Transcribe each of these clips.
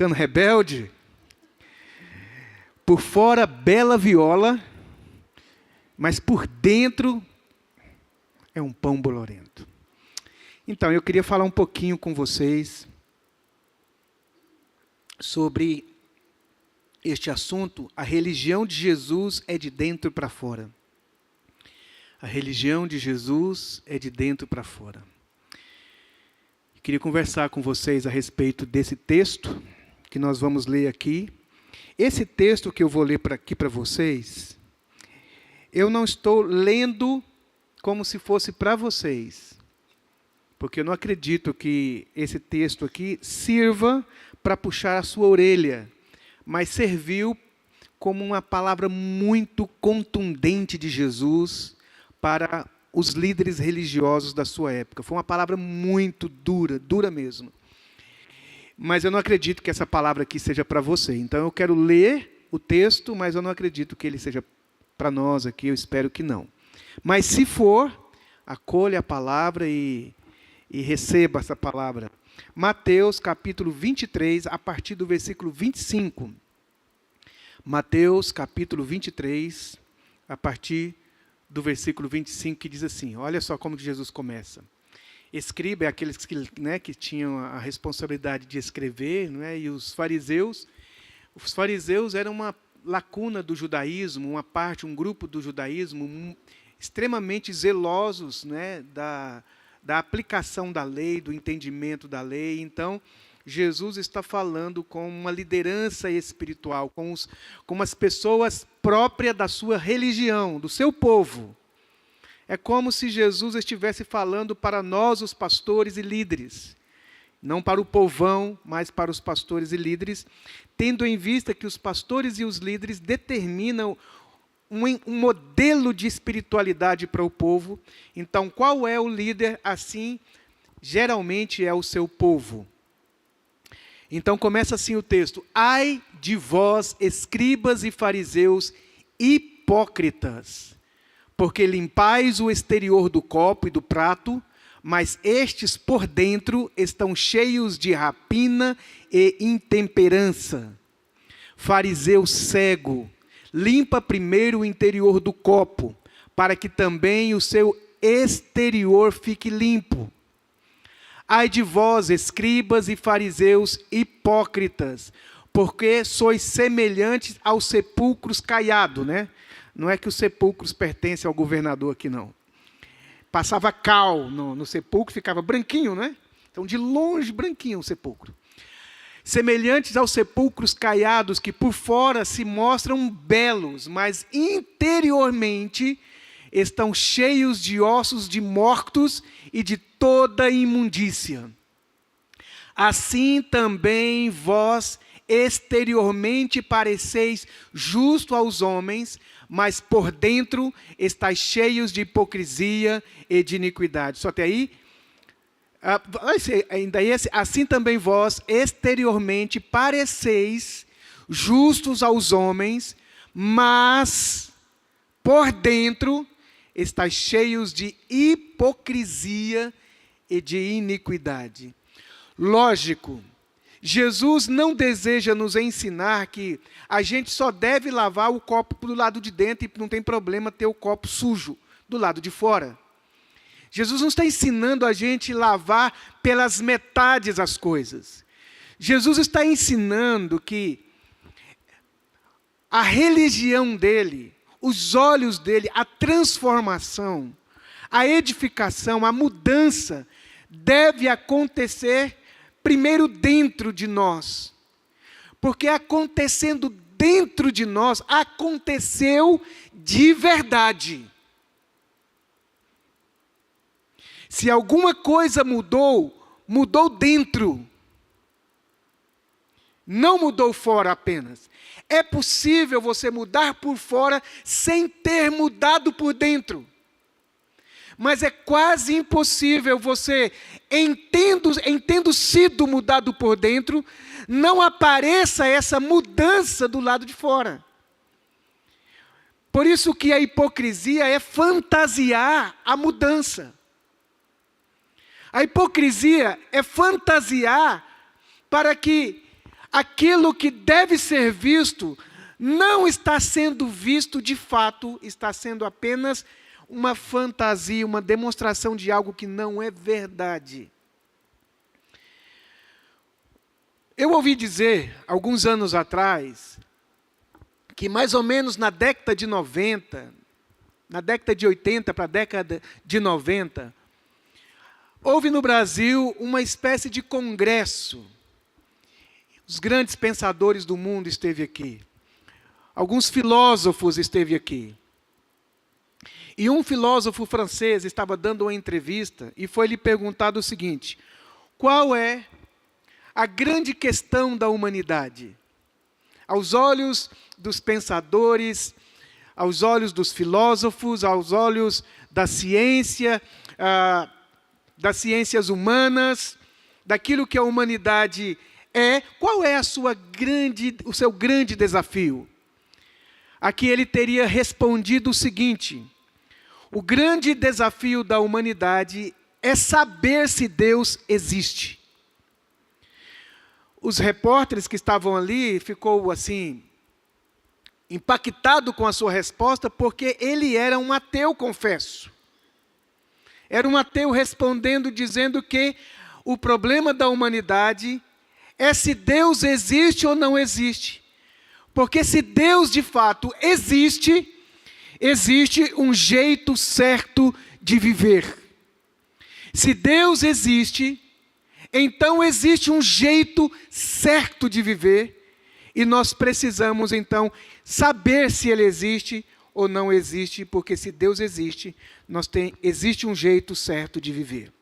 Ficando rebelde. Por fora, bela viola, mas por dentro é um pão bolorento. Então, eu queria falar um pouquinho com vocês sobre este assunto. A religião de Jesus é de dentro para fora. A religião de Jesus é de dentro para fora. Eu queria conversar com vocês a respeito desse texto que nós vamos ler aqui. Esse texto que eu vou ler aqui para vocês, eu não estou lendo como se fosse para vocês, porque eu não acredito que esse texto aqui sirva para puxar a sua orelha, mas serviu como uma palavra muito contundente de Jesus para os líderes religiosos da sua época. Foi uma palavra muito dura, dura mesmo. Mas eu não acredito que essa palavra aqui seja para você. Então eu quero ler o texto, mas eu não acredito que ele seja para nós aqui, eu espero que não. Mas se for, acolha a palavra e receba essa palavra. Mateus capítulo 23, a partir do versículo 25. Mateus capítulo 23, a partir do versículo 25, que diz assim, olha só como que Jesus começa. Escriba é aqueles que tinham a responsabilidade de escrever, e os fariseus eram uma lacuna do judaísmo, um grupo do judaísmo extremamente zelosos, da aplicação da lei, do entendimento da lei. Então, Jesus está falando com uma liderança espiritual, com as pessoas próprias da sua religião, do seu povo. É como se Jesus estivesse falando para nós, os pastores e líderes. Não para o povão, mas para os pastores e líderes, tendo em vista que os pastores e os líderes determinam um modelo de espiritualidade para o povo. Então, qual é o líder? Assim, geralmente é o seu povo. Então, começa assim o texto. Ai de vós, escribas e fariseus, hipócritas, porque limpais o exterior do copo e do prato, mas estes por dentro estão cheios de rapina e intemperança. Fariseu cego, limpa primeiro o interior do copo, para que também o seu exterior fique limpo. Ai de vós, escribas e fariseus hipócritas, porque sois semelhantes aos sepulcros caiados, Não é que os sepulcros pertencem ao governador aqui, não. Passava cal no sepulcro, ficava branquinho, Então, de longe, branquinho o sepulcro. Semelhantes aos sepulcros caiados, que por fora se mostram belos, mas interiormente estão cheios de ossos de mortos e de toda imundícia. Assim também vós exteriormente pareceis justo aos homens, mas por dentro estáis cheios de hipocrisia e de iniquidade. Só até aí. Assim também vós exteriormente pareceis justos aos homens, mas por dentro estáis cheios de hipocrisia e de iniquidade. Lógico, Jesus não deseja nos ensinar que a gente só deve lavar o copo do lado de dentro e não tem problema ter o copo sujo do lado de fora. Jesus não está ensinando a gente lavar pelas metades as coisas. Jesus está ensinando que a religião dele, os olhos dele, a transformação, a edificação, a mudança deve acontecer primeiro dentro de nós. Porque acontecendo dentro de nós, aconteceu de verdade. Se alguma coisa mudou, mudou dentro. Não mudou fora apenas. É possível você mudar por fora sem ter mudado por dentro. Mas é quase impossível você, tendo sido mudado por dentro, não apareça essa mudança do lado de fora. Por isso que a hipocrisia é fantasiar a mudança. A hipocrisia é fantasiar para que aquilo que deve ser visto não está sendo visto de fato, está sendo apenas uma fantasia, uma demonstração de algo que não é verdade. Eu ouvi dizer, alguns anos atrás, que mais ou menos na década de 90, na década de 80 para a década de 90, houve no Brasil uma espécie de congresso. Os grandes pensadores do mundo esteve aqui. Alguns filósofos esteve aqui. E um filósofo francês estava dando uma entrevista e foi lhe perguntado o seguinte: qual é a grande questão da humanidade? Aos olhos dos pensadores, aos olhos dos filósofos, aos olhos da ciência, das ciências humanas, daquilo que a humanidade é, qual é o seu grande desafio? Aqui ele teria respondido o seguinte: o grande desafio da humanidade é saber se Deus existe. Os repórteres que estavam ali ficou assim, impactado com a sua resposta, porque ele era um ateu, confesso. Era um ateu respondendo, dizendo que o problema da humanidade é se Deus existe ou não existe. Porque se Deus de fato existe, existe um jeito certo de viver. Se Deus existe, então existe um jeito certo de viver, e nós precisamos então saber se Ele existe ou não existe, porque se Deus existe, existe um jeito certo de viver.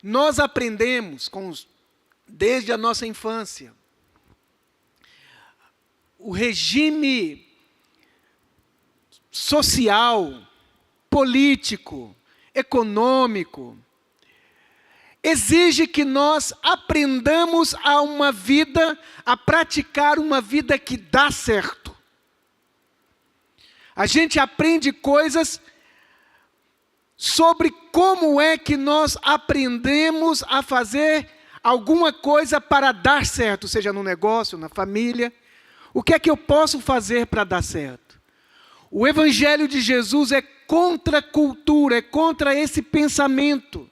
Nós aprendemos desde a nossa infância o regime social, político, econômico, exige que nós aprendamos a praticar uma vida que dá certo. A gente aprende coisas sobre como é que nós aprendemos a fazer alguma coisa para dar certo, seja no negócio, na família. O que é que eu posso fazer para dar certo? O Evangelho de Jesus é contra a cultura, é contra esse pensamento.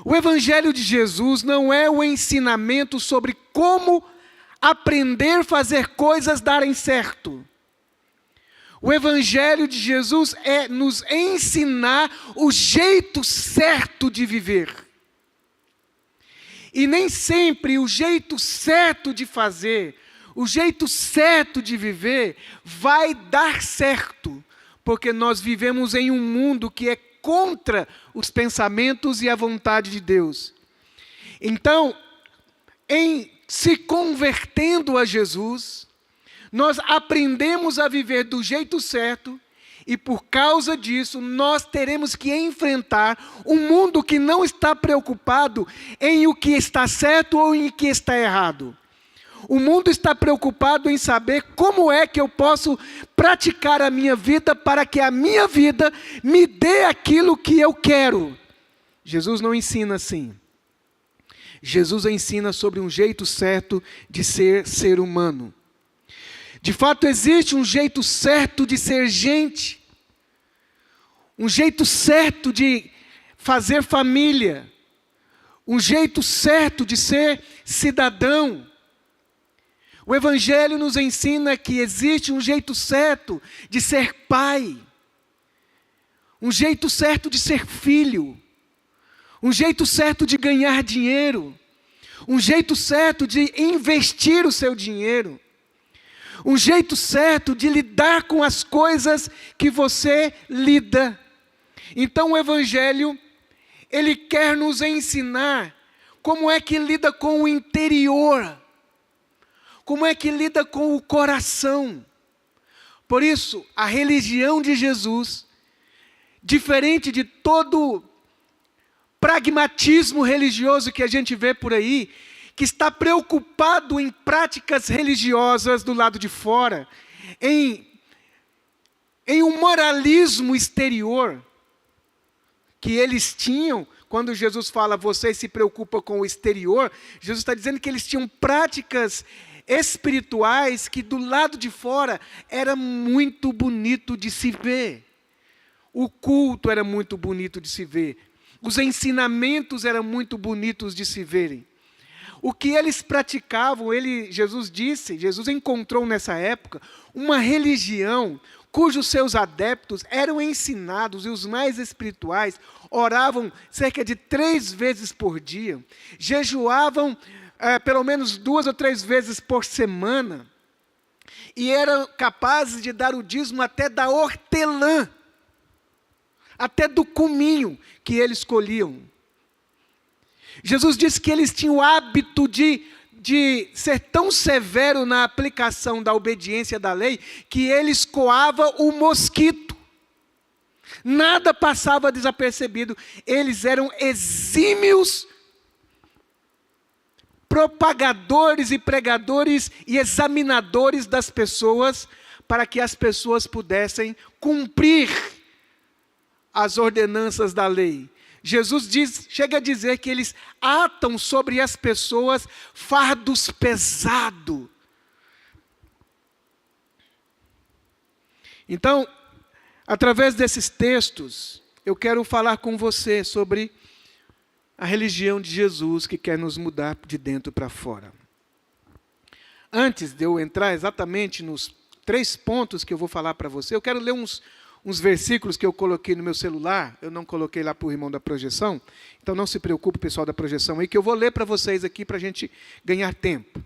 O Evangelho de Jesus não é o ensinamento sobre como aprender a fazer coisas darem certo. O Evangelho de Jesus é nos ensinar o jeito certo de viver. E nem sempre o jeito certo de fazer, o jeito certo de viver vai dar certo, porque nós vivemos em um mundo que é contra os pensamentos e a vontade de Deus. Então, em se convertendo a Jesus, nós aprendemos a viver do jeito certo, e por causa disso nós teremos que enfrentar um mundo que não está preocupado em o que está certo ou em o que está errado. O mundo está preocupado em saber como é que eu posso praticar a minha vida para que a minha vida me dê aquilo que eu quero. Jesus não ensina assim. Jesus ensina sobre um jeito certo de ser humano. De fato, existe um jeito certo de ser gente. Um jeito certo de fazer família. Um jeito certo de ser cidadão. O Evangelho nos ensina que existe um jeito certo de ser pai, um jeito certo de ser filho, um jeito certo de ganhar dinheiro, um jeito certo de investir o seu dinheiro, um jeito certo de lidar com as coisas que você lida. Então o Evangelho, ele quer nos ensinar como é que lida com o interior, como é que lida com o coração. Por isso, a religião de Jesus, diferente de todo pragmatismo religioso que a gente vê por aí, que está preocupado em práticas religiosas do lado de fora, em um moralismo exterior que eles tinham quando Jesus fala, vocês se preocupam com o exterior, Jesus está dizendo que eles tinham práticas espirituais que do lado de fora era muito bonito de se ver. O culto era muito bonito de se ver. Os ensinamentos eram muito bonitos de se verem. O que eles praticavam, Jesus encontrou nessa época uma religião cujos seus adeptos eram ensinados, e os mais espirituais oravam cerca de 3 vezes por dia, jejuavam pelo menos 2 ou 3 vezes por semana, e eram capazes de dar o dízimo até da hortelã, até do cominho que eles colhiam. Jesus disse que eles tinham o hábito de ser tão severo na aplicação da obediência da lei, que eles coavam o mosquito. Nada passava desapercebido. Eles eram exímios propagadores e pregadores e examinadores das pessoas, para que as pessoas pudessem cumprir as ordenanças da lei. Jesus chega a dizer que eles atam sobre as pessoas fardos pesados. Então, através desses textos, eu quero falar com você sobre a religião de Jesus que quer nos mudar de dentro para fora. Antes de eu entrar exatamente nos 3 pontos que eu vou falar para você, eu quero ler uns versículos que eu coloquei no meu celular. Eu não coloquei lá para o irmão da projeção, então não se preocupe, pessoal da projeção aí, que eu vou ler para vocês aqui para a gente ganhar tempo.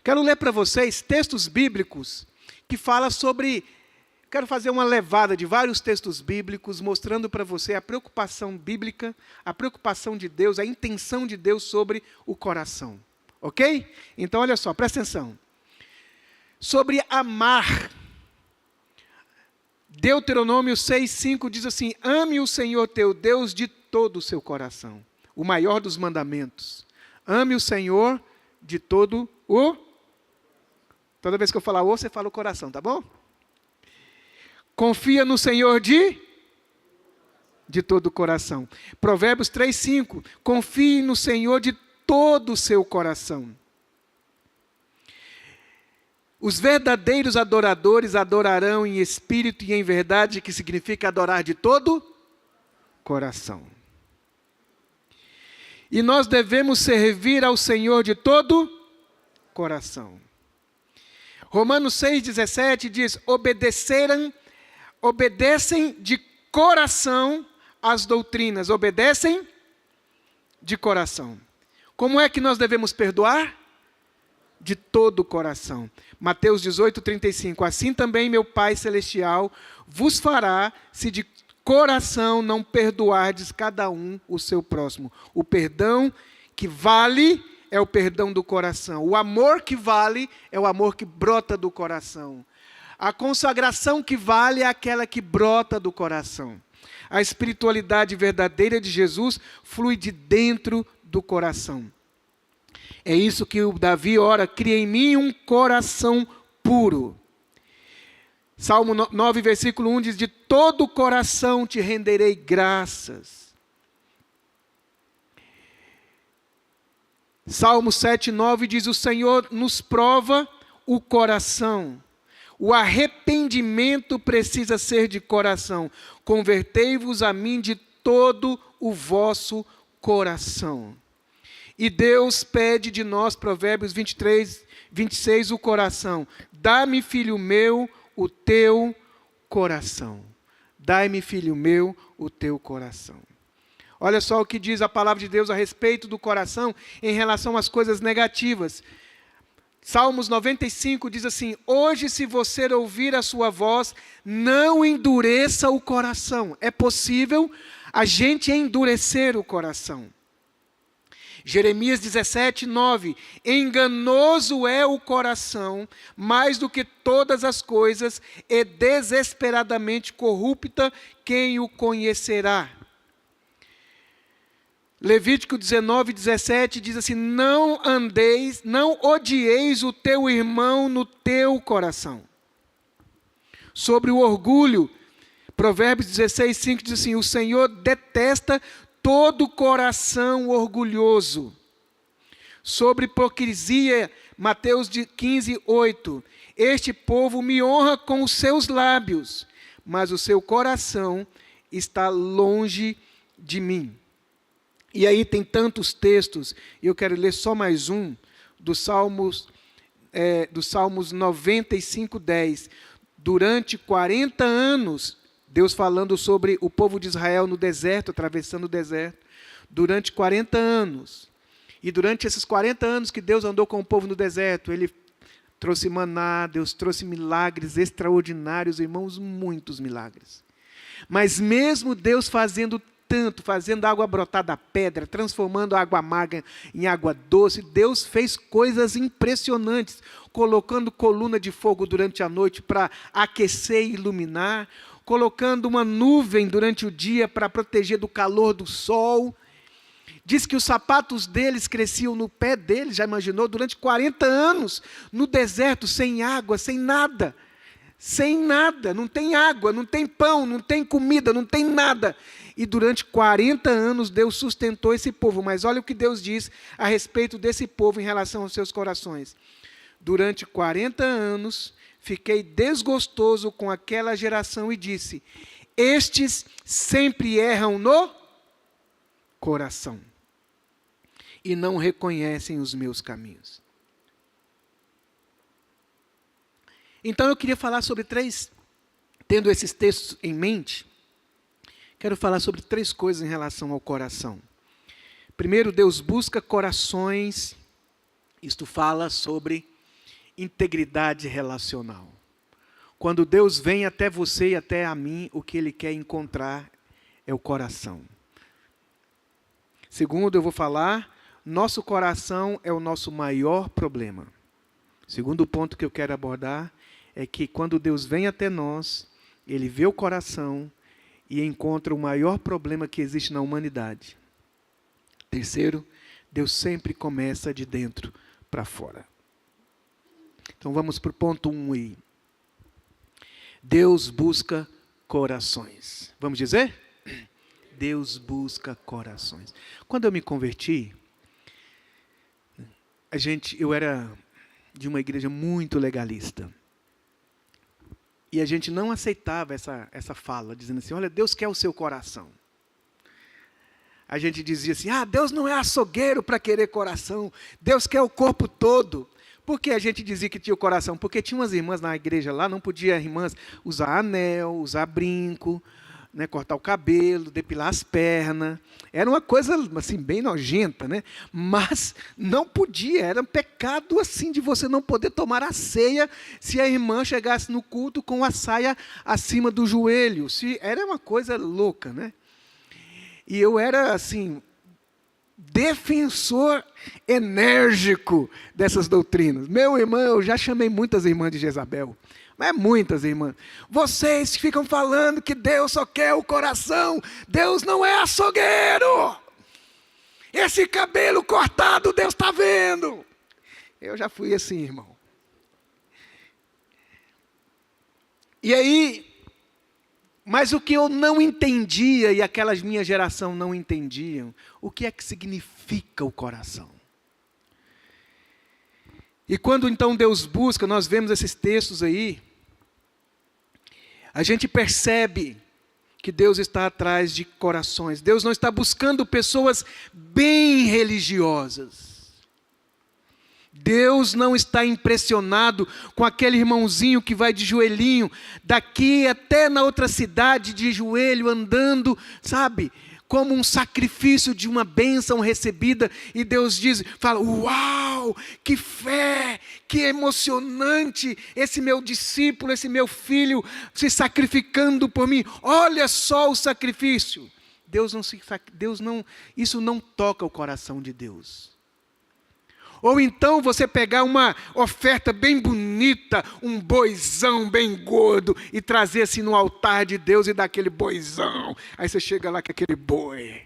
Quero ler para vocês textos bíblicos que falam sobre... Quero fazer uma levada de vários textos bíblicos, mostrando para você a preocupação bíblica, a preocupação de Deus, a intenção de Deus sobre o coração. Ok? Então, olha só, presta atenção. Sobre amar. Deuteronômio 6:5 diz assim: ame o Senhor teu Deus de todo o seu coração. O maior dos mandamentos. Ame o Senhor de todo o... Toda vez que eu falar o, você fala o coração, tá bom? Confia no Senhor de todo o coração. Provérbios 3:5. Confie no Senhor de todo o seu coração. Os verdadeiros adoradores adorarão em espírito e em verdade, que significa adorar de todo coração. E nós devemos servir ao Senhor de todo coração. Romanos 6:17 diz: obedecem de coração as doutrinas. Obedecem de coração. Como é que nós devemos perdoar? De todo o coração. Mateus 18:35. Assim também meu Pai Celestial vos fará, se de coração não perdoardes cada um o seu próximo. O perdão que vale é o perdão do coração. O amor que vale é o amor que brota do coração. A consagração que vale é aquela que brota do coração. A espiritualidade verdadeira de Jesus flui de dentro do coração. É isso que o Davi ora: cria em mim um coração puro. Salmo 9, versículo 1 diz: de todo o coração te renderei graças. Salmo 7:9 diz: o Senhor nos prova o coração. O arrependimento precisa ser de coração. Convertei-vos a mim de todo o vosso coração. E Deus pede de nós, Provérbios 23:26, o coração. Dá-me, filho meu, o teu coração. Dai-me, filho meu, o teu coração. Olha só o que diz a palavra de Deus a respeito do coração em relação às coisas negativas. Salmos 95 diz assim: hoje, se você ouvir a sua voz, não endureça o coração. É possível a gente endurecer o coração. Jeremias 17:9. Enganoso é o coração, mais do que todas as coisas, e desesperadamente corrupta, quem o conhecerá? Levítico 19:17 diz assim: não odieis o teu irmão no teu coração. Sobre o orgulho, Provérbios 16:5 diz assim: o Senhor detesta todo coração orgulhoso. Sobre hipocrisia, Mateus 15, 8. Este povo me honra com os seus lábios, mas o seu coração está longe de mim. E aí tem tantos textos, e eu quero ler só mais um, dos Salmos 95, 10. Durante 40 anos, Deus falando sobre o povo de Israel no deserto, atravessando o deserto, durante 40 anos. E durante esses 40 anos que Deus andou com o povo no deserto, Ele trouxe maná, Deus trouxe milagres extraordinários, irmãos, muitos milagres. Mas mesmo Deus fazendo tanto, fazendo água brotar da pedra, transformando a água amarga em água doce, Deus fez coisas impressionantes, colocando coluna de fogo durante a noite para aquecer e iluminar, colocando uma nuvem durante o dia para proteger do calor do sol. Diz que os sapatos deles cresciam no pé deles, já imaginou? Durante 40 anos, no deserto, sem água, sem nada. Sem nada, não tem água, não tem pão, não tem comida, não tem nada. E durante 40 anos Deus sustentou esse povo. Mas olha o que Deus diz a respeito desse povo em relação aos seus corações. Durante 40 anos fiquei desgostoso com aquela geração e disse: estes sempre erram no coração e não reconhecem os meus caminhos. Então eu queria falar sobre tendo esses textos em mente, quero falar sobre 3 coisas em relação ao coração. Primeiro, Deus busca corações, isto fala sobre integridade relacional. Quando Deus vem até você e até a mim, o que Ele quer encontrar é o coração. Segundo, eu vou falar, nosso coração é o nosso maior problema. Segundo ponto que eu quero abordar é que quando Deus vem até nós, Ele vê o coração e encontra o maior problema que existe na humanidade. Terceiro, Deus sempre começa de dentro para fora. Então vamos para o ponto 1 aí. Deus busca corações. Vamos dizer? Deus busca corações. Quando eu me converti, eu era de uma igreja muito legalista. E a gente não aceitava essa fala, dizendo assim, olha, Deus quer o seu coração. A gente dizia assim, Deus não é açougueiro para querer coração, Deus quer o corpo todo. Por que a gente dizia que tinha o coração? Porque tinha umas irmãs na igreja lá, não podia irmãs usar anel, usar brinco, né, cortar o cabelo, depilar as pernas. Era uma coisa assim, bem nojenta, né? Mas não podia, era um pecado assim de você não poder tomar a ceia se a irmã chegasse no culto com a saia acima do joelho. Era uma coisa louca, né? E eu era assim, defensor enérgico dessas doutrinas. Meu irmão, eu já chamei muitas irmãs de Jezabel. Mas muitas irmãs. Vocês que ficam falando que Deus só quer o coração. Deus não é açougueiro. Esse cabelo cortado Deus está vendo. Eu já fui assim, irmão. E aí, mas o que eu não entendia, e aquelas minha geração não entendiam, o que é que significa o coração? E quando então Deus busca, nós vemos esses textos aí, a gente percebe que Deus está atrás de corações. Deus não está buscando pessoas bem religiosas. Deus não está impressionado com aquele irmãozinho que vai de joelhinho, daqui até na outra cidade, de joelho, andando, sabe? Como um sacrifício de uma bênção recebida, e Deus fala, uau, que fé, que emocionante, esse meu discípulo, esse meu filho se sacrificando por mim, olha só o sacrifício. Isso não toca o coração de Deus. Ou então você pegar uma oferta bem bonita, um boizão bem gordo, e trazer assim no altar de Deus e dar aquele boizão. Aí você chega lá com aquele boi.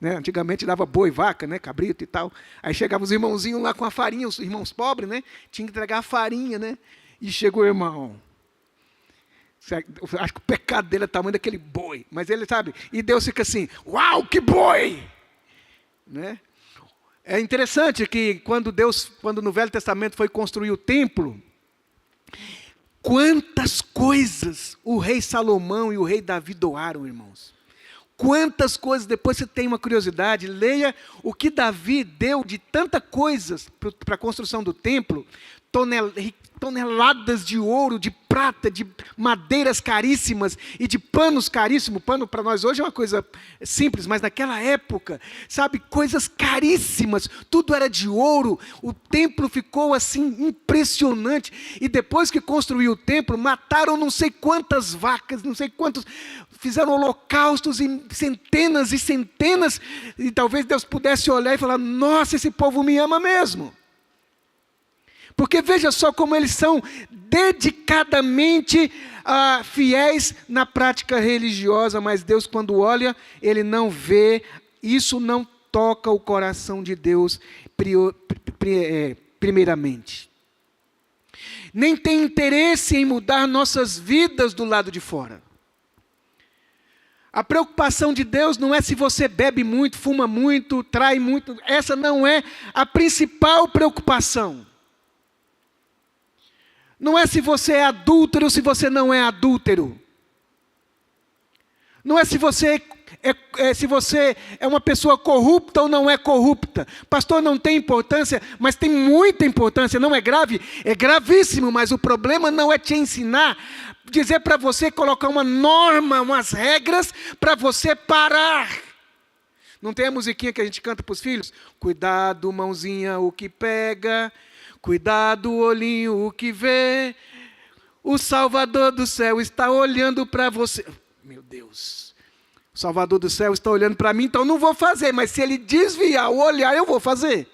Né? Antigamente dava boi, vaca, né? Cabrito e tal. Aí chegavam os irmãozinhos lá com a farinha, os irmãos pobres, né? Tinha que entregar a farinha, né? E chega o irmão. Acho que o pecado dele é o tamanho daquele boi. Mas ele sabe, e Deus fica assim, uau, que boi! Né? É interessante que quando no Velho Testamento foi construir o templo, quantas coisas o rei Salomão e o rei Davi doaram, irmãos. Quantas coisas, depois você tem uma curiosidade, leia o que Davi deu de tantas coisas para a construção do templo, toneladas de ouro, de prata, de madeiras caríssimas e de panos caríssimos. Pano para nós hoje é uma coisa simples, mas naquela época, sabe, coisas caríssimas, tudo era de ouro. O templo ficou assim impressionante. E depois que construiu o templo, mataram não sei quantas vacas, não sei quantos, fizeram holocaustos e centenas, e talvez Deus pudesse olhar e falar, nossa, esse povo me ama mesmo. Porque veja só como eles são dedicadamente fiéis na prática religiosa, mas Deus, quando olha, Ele não vê, isso não toca o coração de Deus primeiramente. Nem tem interesse em mudar nossas vidas do lado de fora. A preocupação de Deus não é se você bebe muito, fuma muito, trai muito, essa não é a principal preocupação. Não é se você é adúltero ou se você não é adúltero. Não é se você é uma pessoa corrupta ou não é corrupta. Pastor, não tem importância, mas tem muita importância. Não é grave? É gravíssimo, mas o problema não é te ensinar, dizer para você, colocar uma norma, umas regras para você parar. Não tem a musiquinha que a gente canta para os filhos? Cuidado, mãozinha, o que pega. Cuidado, olhinho, o que vê. O Salvador do céu está olhando para você. Meu Deus. O Salvador do céu está olhando para mim, então não vou fazer. Mas se ele desviar o olhar, eu vou fazer.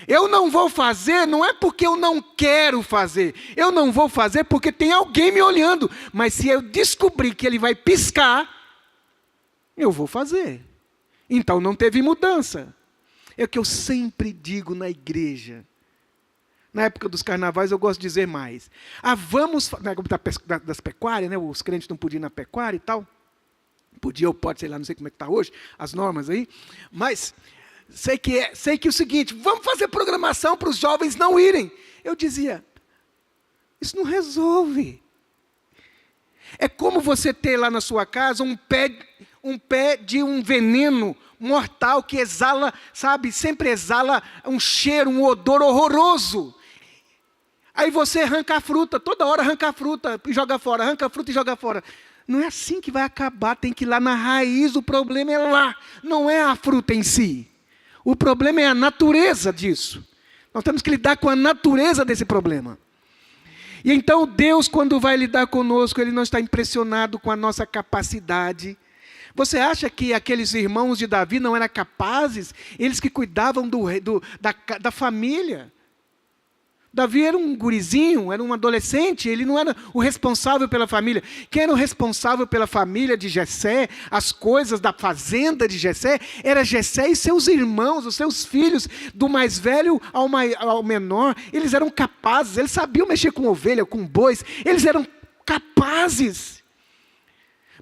Eu não vou fazer, não é porque eu não quero fazer. Eu não vou fazer porque tem alguém me olhando. Mas se eu descobrir que ele vai piscar, eu vou fazer. Então não teve mudança. É o que eu sempre digo na igreja. Na época dos carnavais eu gosto de dizer mais. Vamos, na época das pecuárias, né? Os crentes não podiam ir na pecuária e tal. Podia ou pode, sei lá, não sei como é que está hoje, as normas aí. Mas sei que é o seguinte, vamos fazer programação para os jovens não irem. Eu dizia, isso não resolve. É como você ter lá na sua casa um pé de um veneno mortal que exala, sabe, sempre exala um cheiro, um odor horroroso. Aí você arranca a fruta, toda hora arranca a fruta e joga fora, arranca a fruta e joga fora. Não é assim que vai acabar, tem que ir lá na raiz, o problema é lá, não é a fruta em si. O problema é a natureza disso. Nós temos que lidar com a natureza desse problema. E então Deus, quando vai lidar conosco, Ele não está impressionado com a nossa capacidade. Você acha que aqueles irmãos de Davi não eram capazes? Eles que cuidavam da família. Davi era um gurizinho, era um adolescente, ele não era o responsável pela família. Quem era o responsável pela família de Jessé, as coisas da fazenda de Jessé, era Jessé e seus irmãos, os seus filhos, do mais velho ao menor. Eles eram capazes, eles sabiam mexer com ovelha, com bois, eles eram capazes.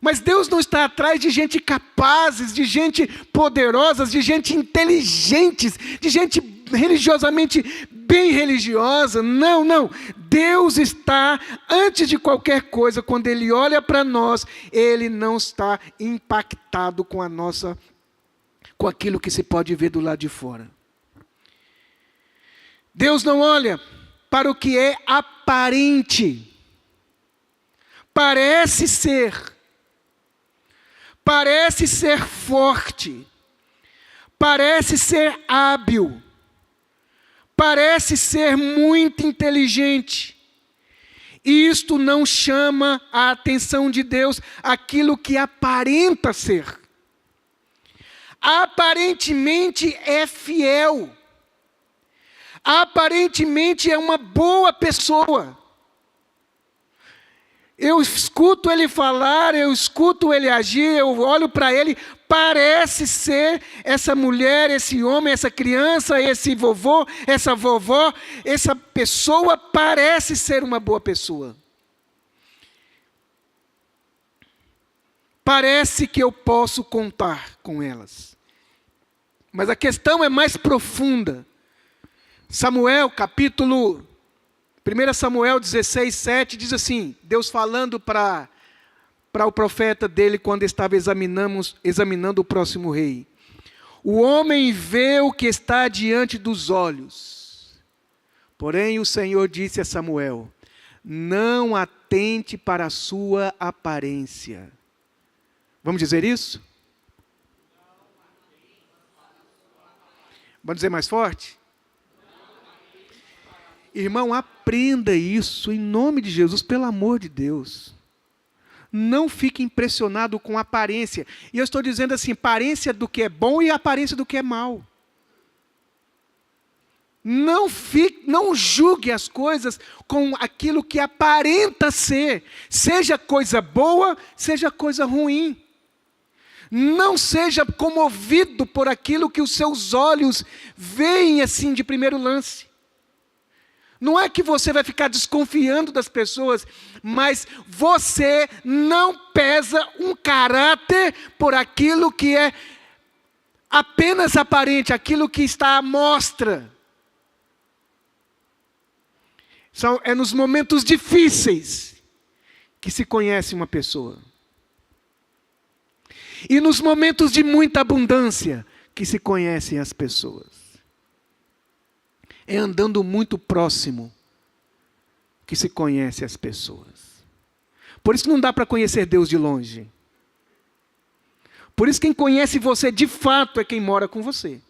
Mas Deus não está atrás de gente capazes, de gente poderosa, de gente inteligente, de gente religiosamente bem religiosa. Não, não. Deus está, antes de qualquer coisa, quando Ele olha para nós, Ele não está impactado com com aquilo que se pode ver do lado de fora. Deus não olha para o que é aparente. Parece ser forte, parece ser hábil, parece ser muito inteligente. Isto não chama a atenção de Deus, aquilo que aparenta ser. Aparentemente é fiel, aparentemente é uma boa pessoa. Eu escuto ele falar, eu escuto ele agir, eu olho para ele, parece ser essa mulher, esse homem, essa criança, esse vovô, essa vovó, essa pessoa parece ser uma boa pessoa. parece que eu posso contar com elas. Mas a questão é mais profunda. Samuel, 1 Samuel 16, 7, diz assim, Deus falando para o profeta dele quando estava examinando o próximo rei. O homem vê o que está diante dos olhos. Porém o Senhor disse a Samuel, não atente para a sua aparência. Vamos dizer isso? Vamos dizer mais forte? Irmão, aprenda isso em nome de Jesus, pelo amor de Deus. Não fique impressionado com a aparência. E eu estou dizendo assim, aparência do que é bom e aparência do que é mal. Não julgue as coisas com aquilo que aparenta ser. Seja coisa boa, seja coisa ruim. Não seja comovido por aquilo que os seus olhos veem assim de primeiro lance. Não é que você vai ficar desconfiando das pessoas, mas você não pesa um caráter por aquilo que é apenas aparente, aquilo que está à mostra. É nos momentos difíceis que se conhece uma pessoa. E nos momentos de muita abundância que se conhecem as pessoas. É andando muito próximo que se conhece as pessoas. Por isso que não dá para conhecer Deus de longe. Por isso quem conhece você de fato é quem mora com você.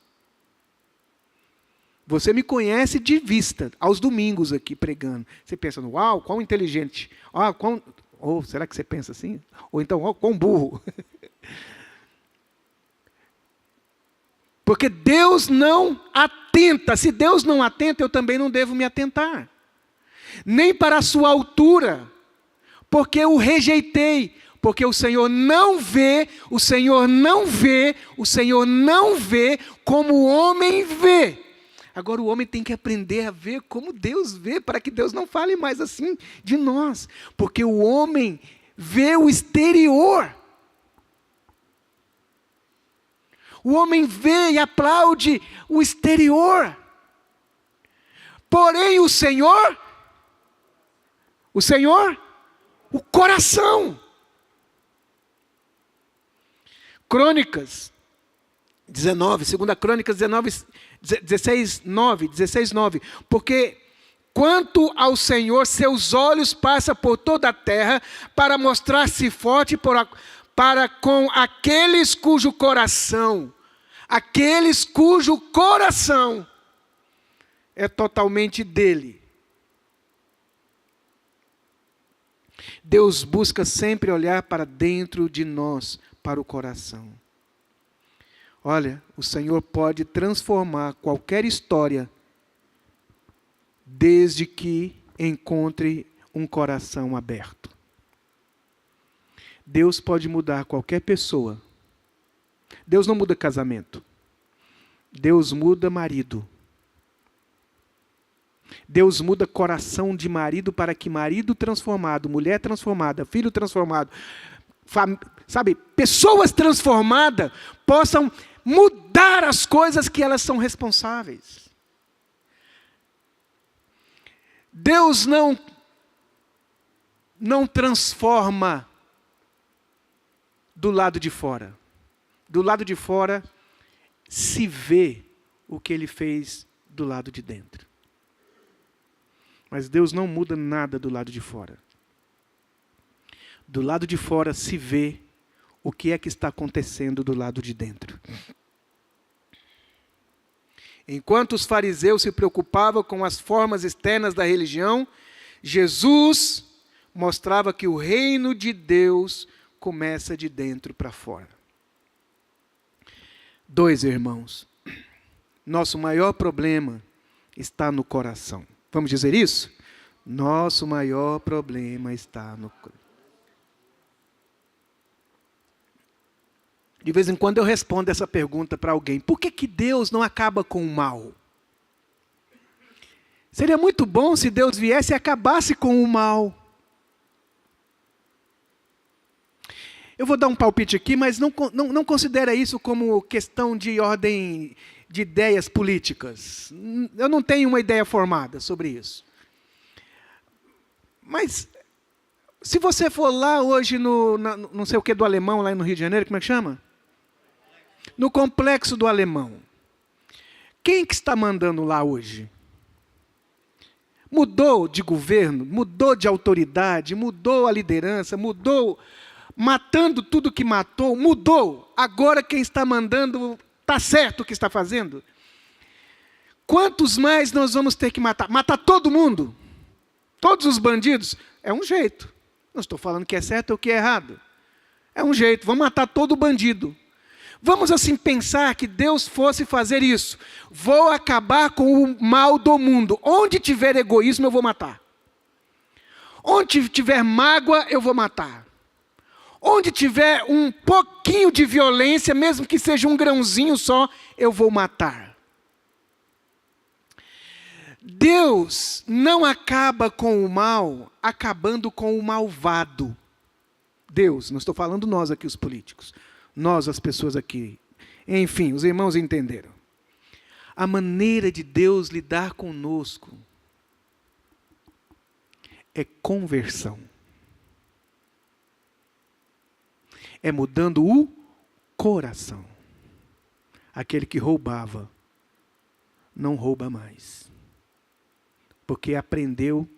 Você me conhece de vista, aos domingos aqui pregando. Você pensa, uau, quão inteligente. Ou será que você pensa assim? Ou então, quão burro. Porque Deus não atenta. Se Deus não atenta, eu também não devo me atentar. Nem para a sua altura. Porque eu o rejeitei. Porque o Senhor não vê, o Senhor não vê, o Senhor não vê como o homem vê. Agora o homem tem que aprender a ver como Deus vê, para que Deus não fale mais assim de nós. Porque o homem vê o exterior. O homem vê e aplaude o exterior. Porém o Senhor, o coração. Crônicas 19, 2 Crônicas 16, 9. Porque quanto ao Senhor, seus olhos passam por toda a terra para mostrar-se forte para com aqueles cujo coração é totalmente dele. Deus busca sempre olhar para dentro de nós, para o coração. Olha, o Senhor pode transformar qualquer história, desde que encontre um coração aberto. Deus pode mudar qualquer pessoa. Deus não muda casamento. Deus muda marido. Deus muda coração de marido para que marido transformado, mulher transformada, filho transformado, pessoas transformadas possam mudar as coisas que elas são responsáveis. Deus não transforma do lado de fora. Do lado de fora se vê o que Ele fez do lado de dentro. Mas Deus não muda nada do lado de fora. Do lado de fora se vê o que é que está acontecendo do lado de dentro. Enquanto os fariseus se preocupavam com as formas externas da religião, Jesus mostrava que o reino de Deus começa de dentro para fora. 2 irmãos, nosso maior problema está no coração. Vamos dizer isso? Nosso maior problema está no coração. De vez em quando eu respondo essa pergunta para alguém. Por que Deus não acaba com o mal? Seria muito bom se Deus viesse e acabasse com o mal. Eu vou dar um palpite aqui, mas não considera isso como questão de ordem de ideias políticas. Eu não tenho uma ideia formada sobre isso. Mas, se você for lá hoje não sei o que do Alemão, lá no Rio de Janeiro, como é que chama? No Complexo do Alemão. Quem que está mandando lá hoje? Mudou de governo, mudou de autoridade, mudou a liderança, mudou, matando tudo que matou, mudou. Agora quem está mandando, está certo o que está fazendo? Quantos mais nós vamos ter que matar? Matar todo mundo? Todos os bandidos? É um jeito. Não estou falando que é certo ou que é errado. É um jeito, vamos matar todo bandido. Vamos assim pensar que Deus fosse fazer isso. Vou acabar com o mal do mundo. Onde tiver egoísmo, eu vou matar. Onde tiver mágoa, eu vou matar. Onde tiver um pouquinho de violência, mesmo que seja um grãozinho só, eu vou matar. Deus não acaba com o mal, acabando com o malvado. Deus, não estou falando nós aqui, os políticos. Nós, as pessoas aqui. Enfim, os irmãos entenderam. A maneira de Deus lidar conosco é conversão. É mudando o coração. Aquele que roubava, não rouba mais. Porque aprendeu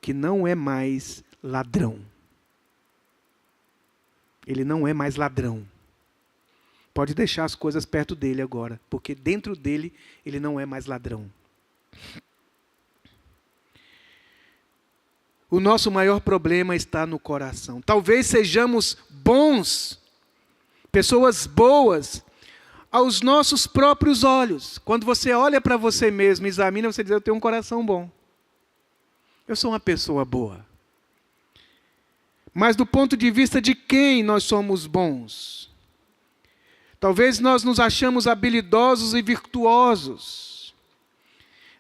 que não é mais ladrão. Ele não é mais ladrão. Pode deixar as coisas perto dele agora, porque dentro dele ele não é mais ladrão. O nosso maior problema está no coração. Talvez sejamos bons, pessoas boas, aos nossos próprios olhos. Quando você olha para você mesmo, examina, você diz, eu tenho um coração bom. Eu sou uma pessoa boa. Mas do ponto de vista de quem nós somos bons? Talvez nós nos achamos habilidosos e virtuosos.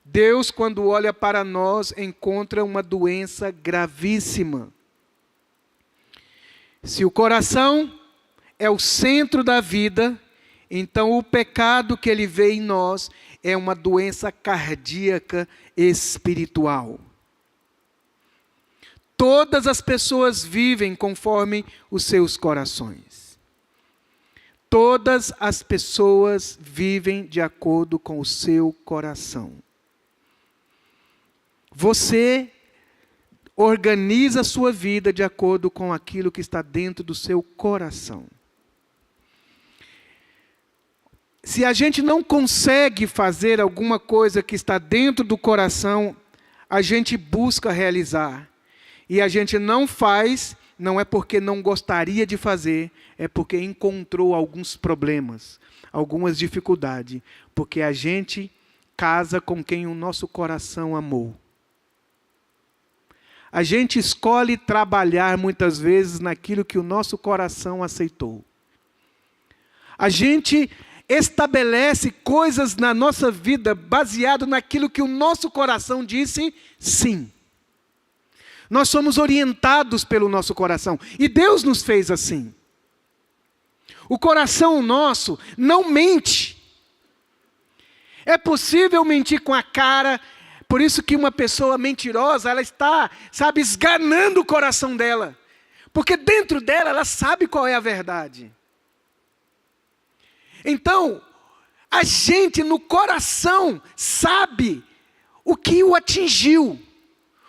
Deus, quando olha para nós, encontra uma doença gravíssima. Se o coração é o centro da vida, então o pecado que ele vê em nós é uma doença cardíaca espiritual. Todas as pessoas vivem conforme os seus corações. Todas as pessoas vivem de acordo com o seu coração. Você organiza a sua vida de acordo com aquilo que está dentro do seu coração. Se a gente não consegue fazer alguma coisa que está dentro do coração, a gente busca realizar. E a gente não faz, não é porque não gostaria de fazer, é porque encontrou alguns problemas, algumas dificuldades. Porque a gente casa com quem o nosso coração amou. A gente escolhe trabalhar muitas vezes naquilo que o nosso coração aceitou. A gente estabelece coisas na nossa vida baseado naquilo que o nosso coração disse sim. Nós somos orientados pelo nosso coração. E Deus nos fez assim. O coração nosso não mente. É possível mentir com a cara. Por isso que uma pessoa mentirosa, ela está, esganando o coração dela. Porque dentro dela, ela sabe qual é a verdade. Então, a gente no coração sabe o que o atingiu.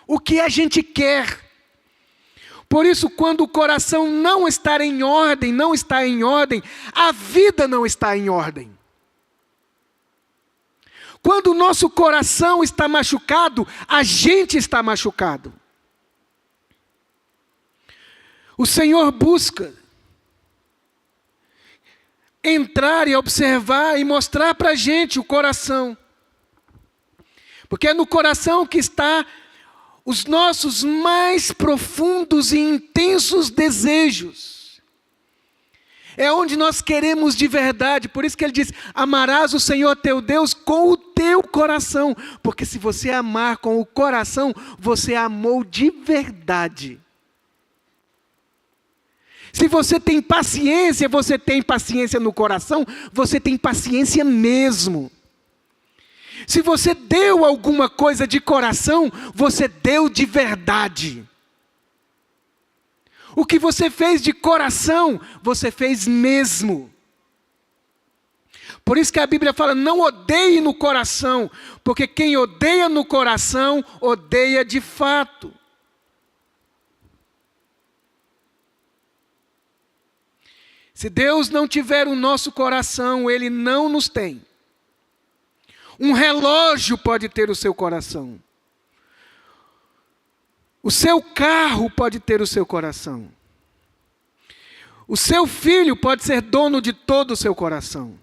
O que a gente quer. Por isso, quando o coração não está em ordem, a vida não está em ordem. Quando o nosso coração está machucado, a gente está machucado. O Senhor busca entrar e observar e mostrar para a gente o coração. Porque é no coração que está os nossos mais profundos e intensos desejos. É onde nós queremos de verdade. Por isso que ele diz, amarás o Senhor teu Deus com o teu coração. Porque se você amar com o coração, você amou de verdade. Se você tem paciência no coração, você tem paciência mesmo. Se você deu alguma coisa de coração, você deu de verdade. O que você fez de coração, você fez mesmo. Por isso que a Bíblia fala, não odeie no coração, porque quem odeia no coração, odeia de fato. Se Deus não tiver o nosso coração, Ele não nos tem. Um relógio pode ter o seu coração. O seu carro pode ter o seu coração. O seu filho pode ser dono de todo o seu coração.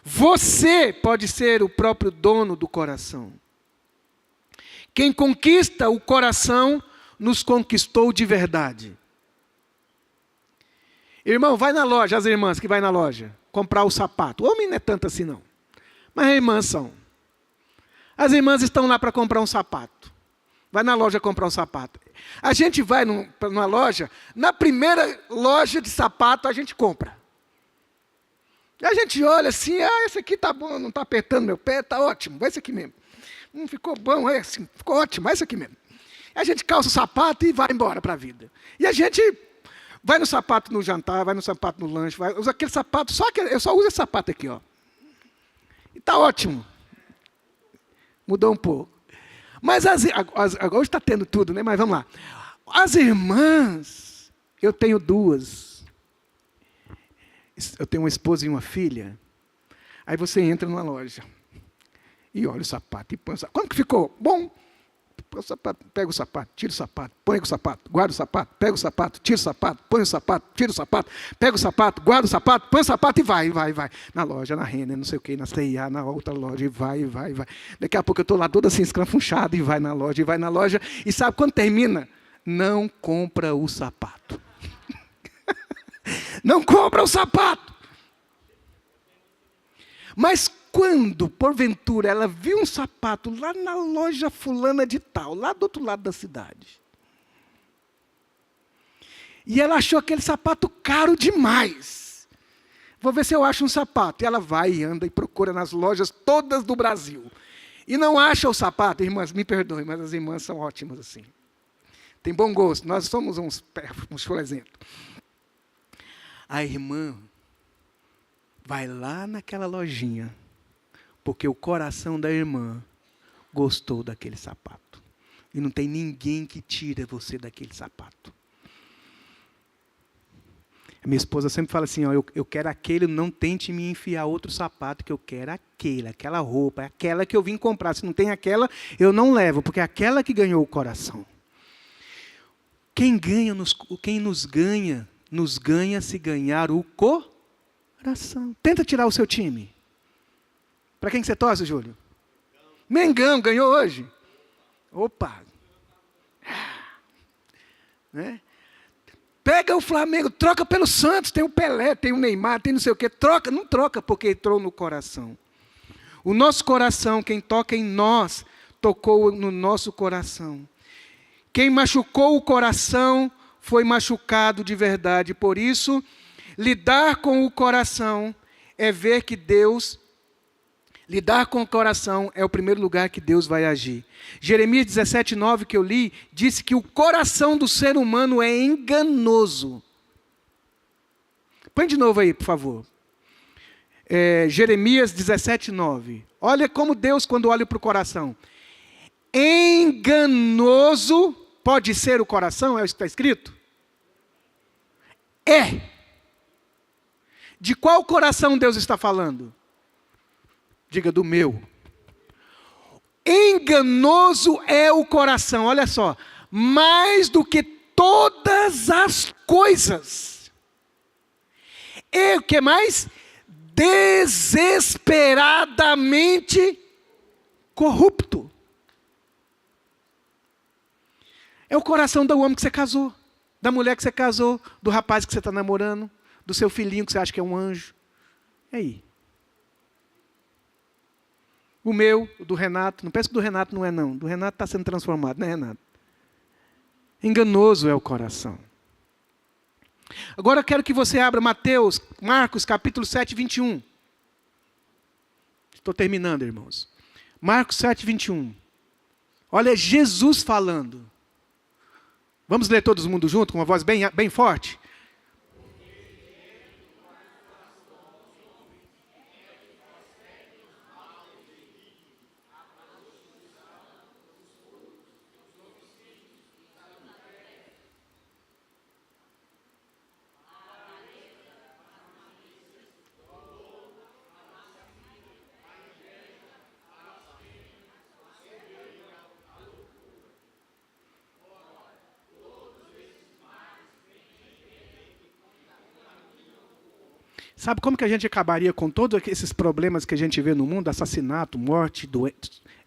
Você pode ser o próprio dono do coração. Quem conquista o coração, nos conquistou de verdade. Irmão, vai na loja, as irmãs que vai na loja, comprar o sapato. O homem não é tanto assim não, mas as irmãs são. As irmãs estão lá para comprar um sapato. Vai na loja comprar um sapato. A gente vai numa loja, na primeira loja de sapato a gente compra. E a gente olha assim, esse aqui tá bom, não está apertando meu pé, tá ótimo, vai esse aqui mesmo. Ficou bom, assim, ficou ótimo, vai esse aqui mesmo. E a gente calça o sapato e vai embora para a vida. E a gente vai no sapato no jantar, vai no sapato no lanche, usa aquele sapato, eu só uso esse sapato aqui, ó. E tá ótimo. Mudou um pouco. Mas agora está tendo tudo, né? Mas vamos lá. As irmãs, eu tenho duas. Eu tenho uma esposa e uma filha. Aí você entra numa loja e olha o sapato e põe o sapato. Quanto que ficou? Bom. Põe o sapato, pega o sapato, tira o sapato, põe o sapato, guarda o sapato, pega o sapato, tira o sapato, põe o sapato, tira o sapato, pega o sapato, guarda o sapato, põe o sapato e vai. Na loja, na Renner, não sei o que, na C&A, na outra loja, e vai. Daqui a pouco eu estou lá toda assim escrafunchado e vai na loja. E sabe quando termina? Não compra o sapato. Não compra o sapato. Mas quando, porventura, ela viu um sapato lá na loja fulana de tal, lá do outro lado da cidade, e ela achou aquele sapato caro demais, vou ver se eu acho um sapato. E ela vai e anda e procura nas lojas todas do Brasil, e não acha o sapato. Irmãs, me perdoem, mas as irmãs são ótimas assim. Tem bom gosto, nós somos uns chulezentos. A irmã vai lá naquela lojinha, porque o coração da irmã gostou daquele sapato. E não tem ninguém que tire você daquele sapato. A minha esposa sempre fala assim, eu quero aquele, não tente me enfiar outro sapato, que eu quero aquela roupa, aquela que eu vim comprar. Se não tem aquela, eu não levo, porque é aquela que ganhou o coração. Quem nos ganha se ganhar o coração. Tenta tirar o seu time. Para quem que você torce, Júlio? Mengão, ganhou hoje. Opa! Né? Pega o Flamengo, troca pelo Santos, tem o Pelé, tem o Neymar, tem não sei o quê. Troca, não troca porque entrou no coração. O nosso coração, quem toca em nós, tocou no nosso coração. Quem machucou o coração foi machucado de verdade. Por isso, lidar com o coração é ver que Deus... Lidar com o coração é o primeiro lugar que Deus vai agir. Jeremias 17:9, que eu li, disse que o coração do ser humano é enganoso. Põe de novo aí, por favor. Jeremias 17:9. Olha como Deus, quando olha para o coração. Enganoso pode ser o coração, é isso que está escrito? É. De qual coração Deus está falando? Diga, do meu. Enganoso é o coração, olha só. Mais do que todas as coisas. E o que mais? Desesperadamente corrupto. É o coração do homem que você casou, da mulher que você casou, do rapaz que você está namorando, do seu filhinho que você acha que é um anjo. E aí? O meu, o do Renato, não pensa que do Renato não é não. Do Renato está sendo transformado, não é Renato? Enganoso é o coração. Agora eu quero que você abra Marcos capítulo 7, 21. Estou terminando, irmãos. Marcos 7, 21. Olha Jesus falando. Vamos ler todo mundo junto, com uma voz bem forte? Sabe como que a gente acabaria com todos esses problemas que a gente vê no mundo? Assassinato, morte, doença.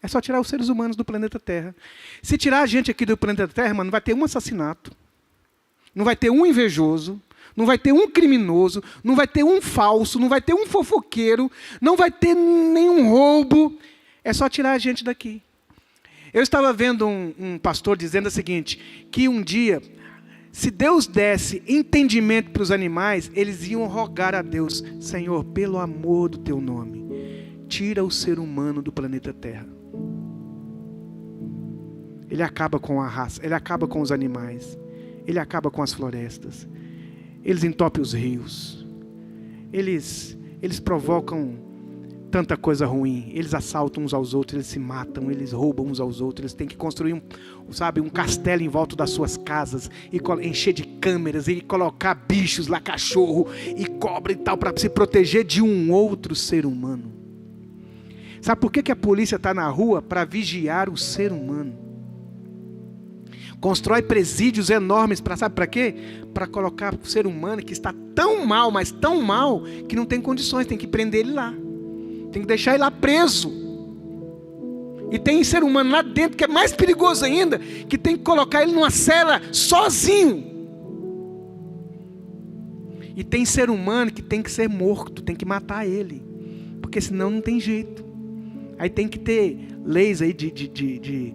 É só tirar os seres humanos do planeta Terra. Se tirar a gente aqui do planeta Terra, mano, não vai ter um assassinato. Não vai ter um invejoso. Não vai ter um criminoso. Não vai ter um falso. Não vai ter um fofoqueiro. Não vai ter nenhum roubo. É só tirar a gente daqui. Eu estava vendo um pastor dizendo o seguinte, que um dia, se Deus desse entendimento para os animais, eles iam rogar a Deus: Senhor, pelo amor do teu nome, tira o ser humano do planeta Terra. Ele acaba com a raça, ele acaba com os animais, ele acaba com as florestas, eles entopem os rios, eles provocam tanta coisa ruim, eles assaltam uns aos outros, eles se matam, eles roubam uns aos outros, eles têm que construir um castelo em volta das suas casas, e encher de câmeras, e colocar bichos lá, cachorro, e cobra e tal, para se proteger de um outro ser humano. Sabe por que a polícia está na rua? Para vigiar o ser humano. Constrói presídios enormes, sabe para quê? Para colocar o ser humano que está tão mal, mas tão mal, que não tem condições, tem que prender ele lá. Tem que deixar ele lá preso. E tem ser humano lá dentro que é mais perigoso ainda, que tem que colocar ele numa cela sozinho. E tem ser humano que tem que ser morto, tem que matar ele, porque senão não tem jeito. Aí tem que ter leis aí de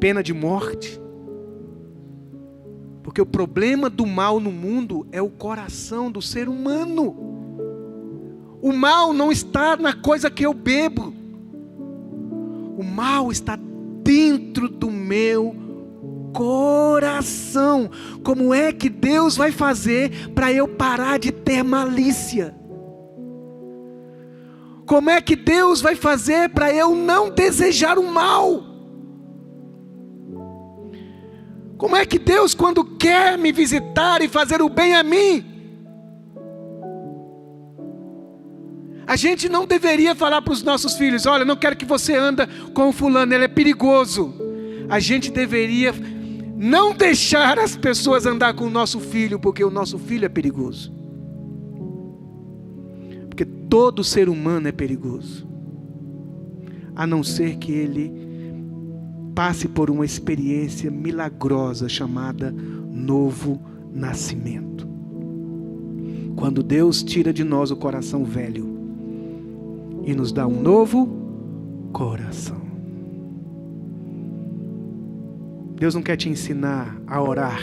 pena de morte. Porque o problema do mal no mundo é o coração do ser humano. O mal não está na coisa que eu bebo. O mal está dentro do meu coração. Como é que Deus vai fazer para eu parar de ter malícia? Como é que Deus vai fazer para eu não desejar o mal? Como é que Deus, quando quer me visitar e fazer o bem a mim, a gente não deveria falar para os nossos filhos: olha, não quero que você ande com o fulano, ele é perigoso. A gente deveria não deixar as pessoas andar com o nosso filho, porque o nosso filho é perigoso. Porque todo ser humano é perigoso, a não ser que ele passe por uma experiência milagrosa chamada novo nascimento. Quando Deus tira de nós o coração velho e nos dá um novo coração. Deus não quer te ensinar a orar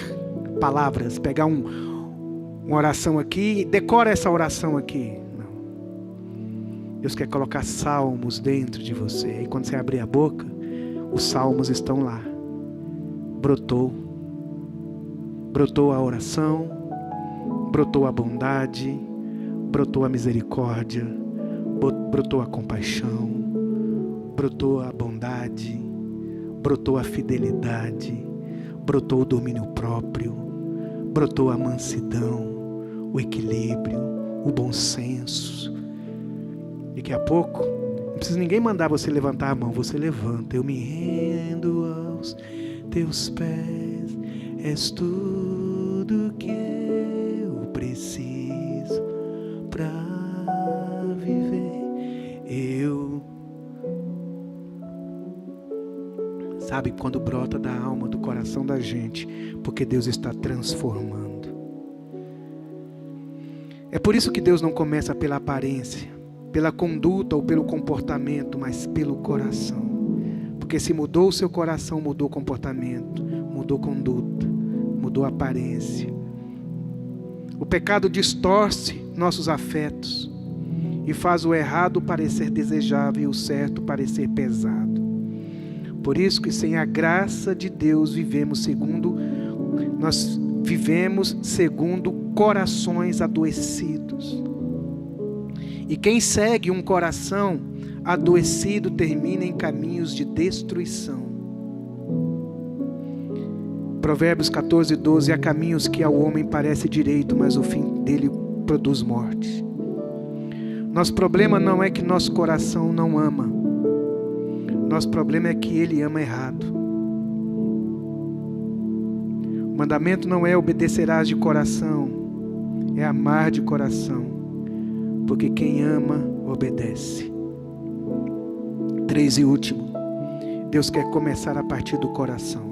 palavras, pegar uma oração aqui, decora essa oração aqui. Não. Deus quer colocar salmos dentro de você. E quando você abrir a boca, os salmos estão lá. Brotou a oração, brotou a bondade, brotou a misericórdia, brotou a compaixão, brotou a bondade, brotou a fidelidade, brotou o domínio próprio, brotou a mansidão, o equilíbrio, o bom senso. Daqui a pouco, não precisa ninguém mandar você levantar a mão, você levanta. Eu me rendo aos teus pés, és tudo que eu preciso para viver. Sabe, quando brota da alma, do coração da gente, porque Deus está transformando. É por isso que Deus não começa pela aparência, pela conduta ou pelo comportamento, mas pelo coração. Porque se mudou o seu coração, mudou o comportamento, mudou conduta, mudou a aparência. pecado distorce nossos afetos e faz o errado parecer desejável e o certo parecer pesado. Por isso que sem a graça de Deus nós vivemos segundo corações adoecidos. E quem segue um coração adoecido termina em caminhos de destruição. Provérbios 14:12: há caminhos que ao homem parece direito, mas o fim dele produz morte. Nosso problema não é que nosso coração não ama. Nosso problema é que ele ama errado. O mandamento não é obedecerás de coração, é amar de coração, porque quem ama, obedece. 3 e último, Deus quer começar a partir do coração.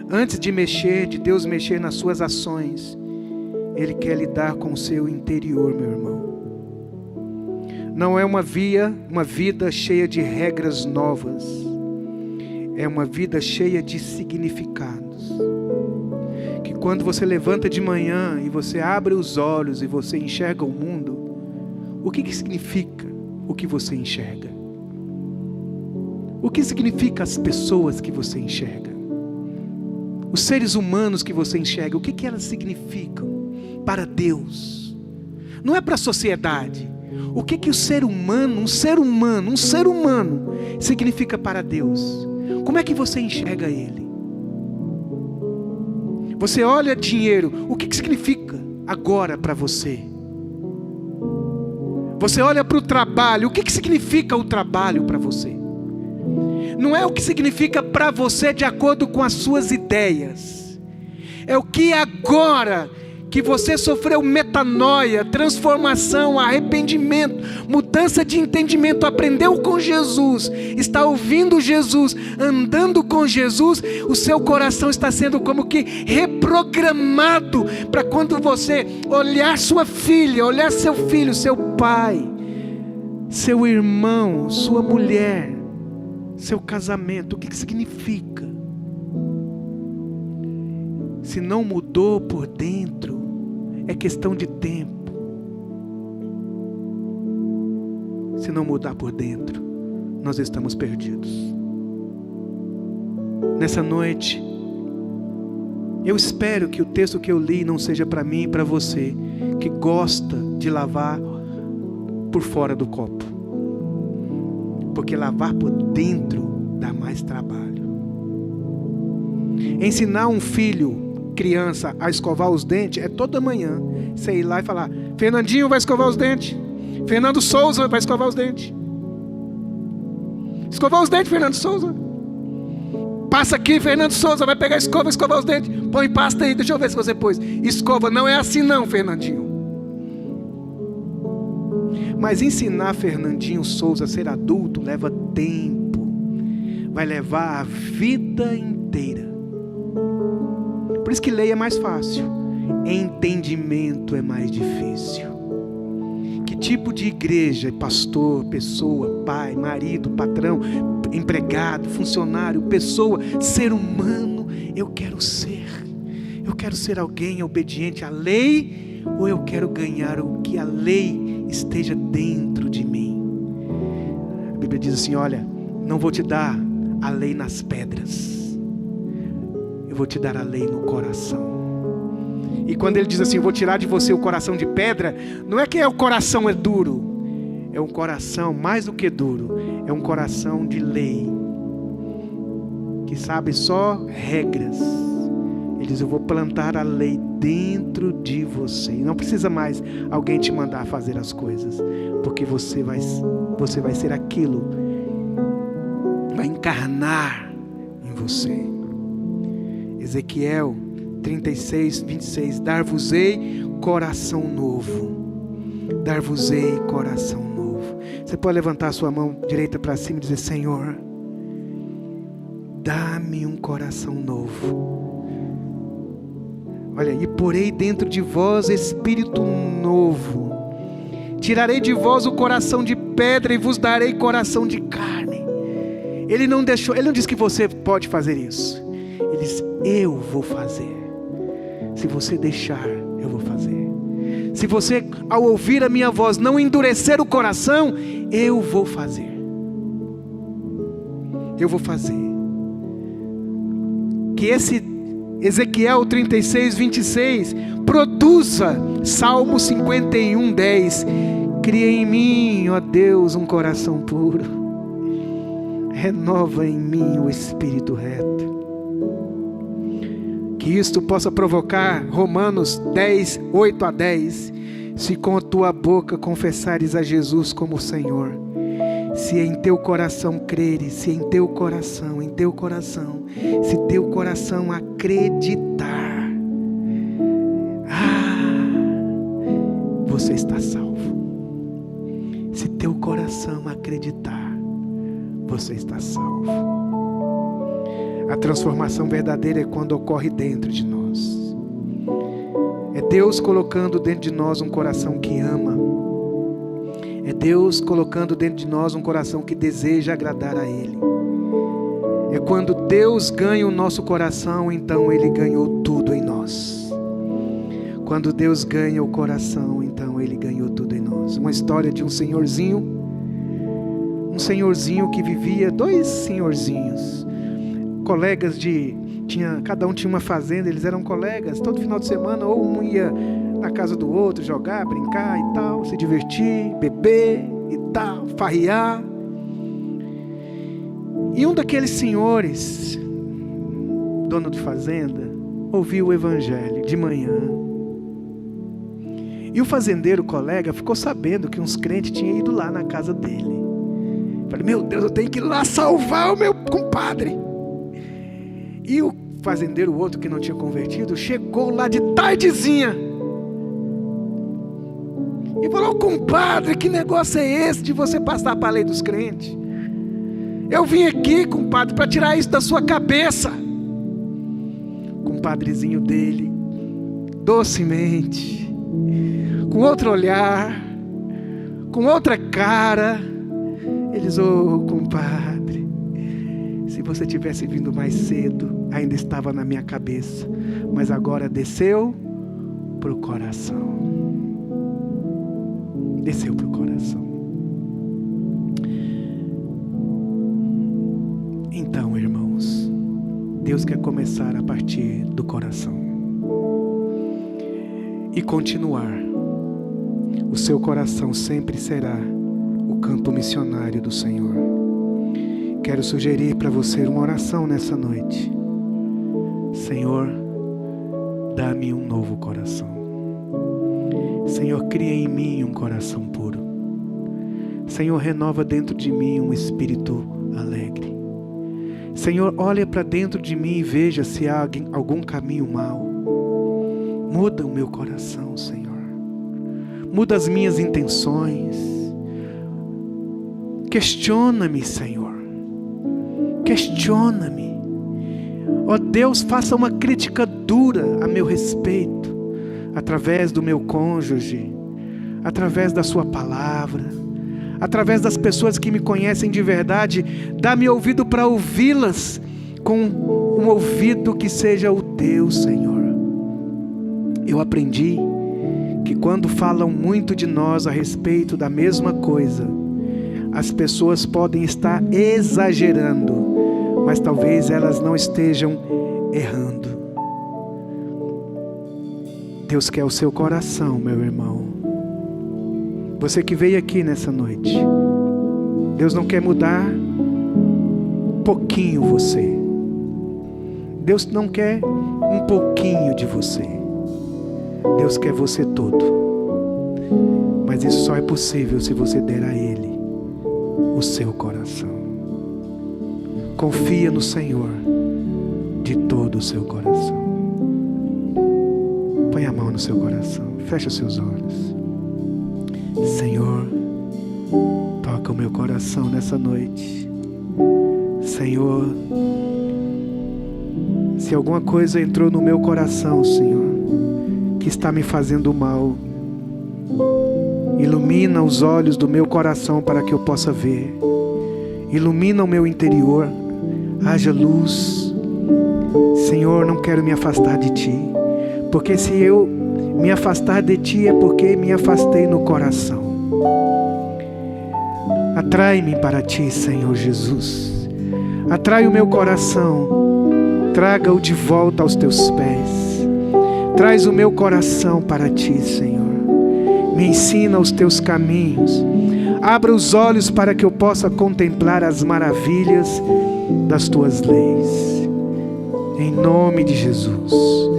Antes de Deus mexer nas suas ações, Ele quer lidar com o seu interior, meu irmão. Não é uma vida cheia de regras novas, é uma vida cheia de significados. Que quando você levanta de manhã e você abre os olhos e você enxerga o mundo, o que significa o que você enxerga? O que significa as pessoas que você enxerga? Os seres humanos que você enxerga, o que elas significam para Deus? Não é para a sociedade. O que o ser humano, um ser humano significa para Deus? Como é que você enxerga ele? Você olha dinheiro, o que significa agora para você? Você olha para o trabalho, o que significa o trabalho para você? Não é o que significa para você de acordo com as suas ideias. É o que agora que você sofreu metanoia, transformação, arrependimento, mudança de entendimento, aprendeu com Jesus, está ouvindo Jesus, andando com Jesus, o seu coração está sendo como que reprogramado para quando você olhar sua filha, olhar seu filho, seu pai, seu irmão, sua mulher, seu casamento, o que significa? Se não mudou por dentro, é questão de tempo. Se não mudar por dentro, nós estamos perdidos. Nessa noite, eu espero que o texto que eu li não seja para mim e para você, que gosta de lavar por fora do copo. Porque lavar por dentro dá mais trabalho. Ensinar um filho, criança, a escovar os dentes é toda manhã. Você ir lá e falar: Fernandinho vai escovar os dentes, Fernando Souza vai escovar os dentes. Escovar os dentes, Fernando Souza. Passa aqui, Fernando Souza vai pegar a escova, escovar os dentes. Põe pasta aí, deixa eu ver se você pôs. Escova, não é assim não, Fernandinho. Mas ensinar Fernandinho Souza a ser adulto leva tempo. Vai levar a vida inteira. Por isso que lei é mais fácil. Entendimento é mais difícil. Que tipo de igreja, pastor, pessoa, pai, marido, patrão, empregado, funcionário, pessoa, ser humano, eu quero ser? Eu quero ser alguém obediente à lei, ou eu quero ganhar o que a lei esteja dentro de mim? A Bíblia diz assim: olha, não vou te dar a lei nas pedras, eu vou te dar a lei no coração. E quando ele diz assim: eu vou tirar de você o coração de pedra, não é que o coração é duro, é um coração mais do que duro, é um coração de lei, que sabe só regras. Ele diz: eu vou plantar a lei dentro de você. E não precisa mais alguém te mandar fazer as coisas, porque você vai ser aquilo, vai encarnar em você. Ezequiel 36:26: dar-vos-ei coração novo. Dar-vos-ei coração novo. Você pode levantar a sua mão direita para cima e dizer: Senhor, dá-me um coração novo. Olha, e porei dentro de vós espírito novo. Tirarei de vós o coração de pedra e vos darei coração de carne. Ele não disse que você pode fazer isso. Ele disse: eu vou fazer. Se você deixar, eu vou fazer. Se você, ao ouvir a minha voz, não endurecer o coração, eu vou fazer. Eu vou fazer. Que esse Ezequiel 36, 26 produza Salmo 51, 10. Cria em mim, ó Deus, um coração puro. Renova em mim o espírito reto. Que isto possa provocar, Romanos 10, 8 a 10. Se com a tua boca confessares a Jesus como Senhor, se em teu coração creres, se em teu coração, se teu coração acreditar, você está salvo. Se teu coração acreditar, você está salvo. A transformação verdadeira é quando ocorre dentro de nós. É Deus colocando dentro de nós um coração que ama. É Deus colocando dentro de nós um coração que deseja agradar a Ele. É quando Deus ganha o nosso coração, então Ele ganhou tudo em nós. Quando Deus ganha o coração, então Ele ganhou tudo em nós. Uma história de um senhorzinho que vivia, dois senhorzinhos, colegas cada um tinha uma fazenda, eles eram colegas, todo final de semana, ou um ia na casa do outro, jogar, brincar e tal, se divertir, beber e tal, farrear. E um daqueles senhores, dono de fazenda, ouviu o evangelho de manhã. E o fazendeiro colega ficou sabendo que uns crentes tinham ido lá na casa dele. Falei, meu Deus, eu tenho que ir lá salvar o meu compadre. E o fazendeiro, outro que não tinha convertido, chegou lá de tardezinha e falou, compadre, que negócio é esse de você passar para a lei dos crentes? Eu vim aqui, compadre, para tirar isso da sua cabeça. O compadrezinho dele, docemente, com outro olhar, com outra cara, ele diz, compadre, se você tivesse vindo mais cedo, ainda estava na minha cabeça, mas agora desceu para o coração. Desceu para o coração. Então, irmãos, Deus quer começar a partir do coração e continuar. O seu coração sempre será o campo missionário do Senhor. Quero sugerir para você uma oração nessa noite. Senhor, dá-me um novo coração. Senhor, cria em mim um coração puro. Senhor, renova dentro de mim um espírito alegre. Senhor, olha para dentro de mim e veja se há algum caminho mau. Muda o meu coração, Senhor. Muda as minhas intenções. Questiona-me, Senhor. Questiona-me. Ó Deus, faça uma crítica dura a meu respeito, através do meu cônjuge, através da sua palavra, através das pessoas que me conhecem de verdade. Dá-me ouvido para ouvi-las, com um ouvido que seja o teu, Senhor. Eu aprendi que quando falam muito de nós a respeito da mesma coisa, as pessoas podem estar exagerando, mas talvez elas não estejam errando. Deus quer o seu coração, meu irmão. Você que veio aqui nessa noite, Deus não quer mudar um pouquinho você. Deus não quer um pouquinho de você. Deus quer você todo. Mas isso só é possível se você der a Ele o seu coração. Confia no Senhor de todo o seu coração. Põe a mão no seu coração. Fecha os seus olhos. Senhor, toca o meu coração nessa noite. Senhor, se alguma coisa entrou no meu coração, Senhor, que está me fazendo mal, ilumina os olhos do meu coração para que eu possa ver. Ilumina o meu interior. Haja luz. Senhor, não quero me afastar de Ti, porque se eu Me afastar de Ti é porque me afastei no coração. Atrai-me para Ti, Senhor Jesus. Atrai o meu coração. Traga-o de volta aos Teus pés. Traz o meu coração para Ti, Senhor. Me ensina os Teus caminhos. Abra os olhos para que eu possa contemplar as maravilhas das Tuas leis. Em nome de Jesus.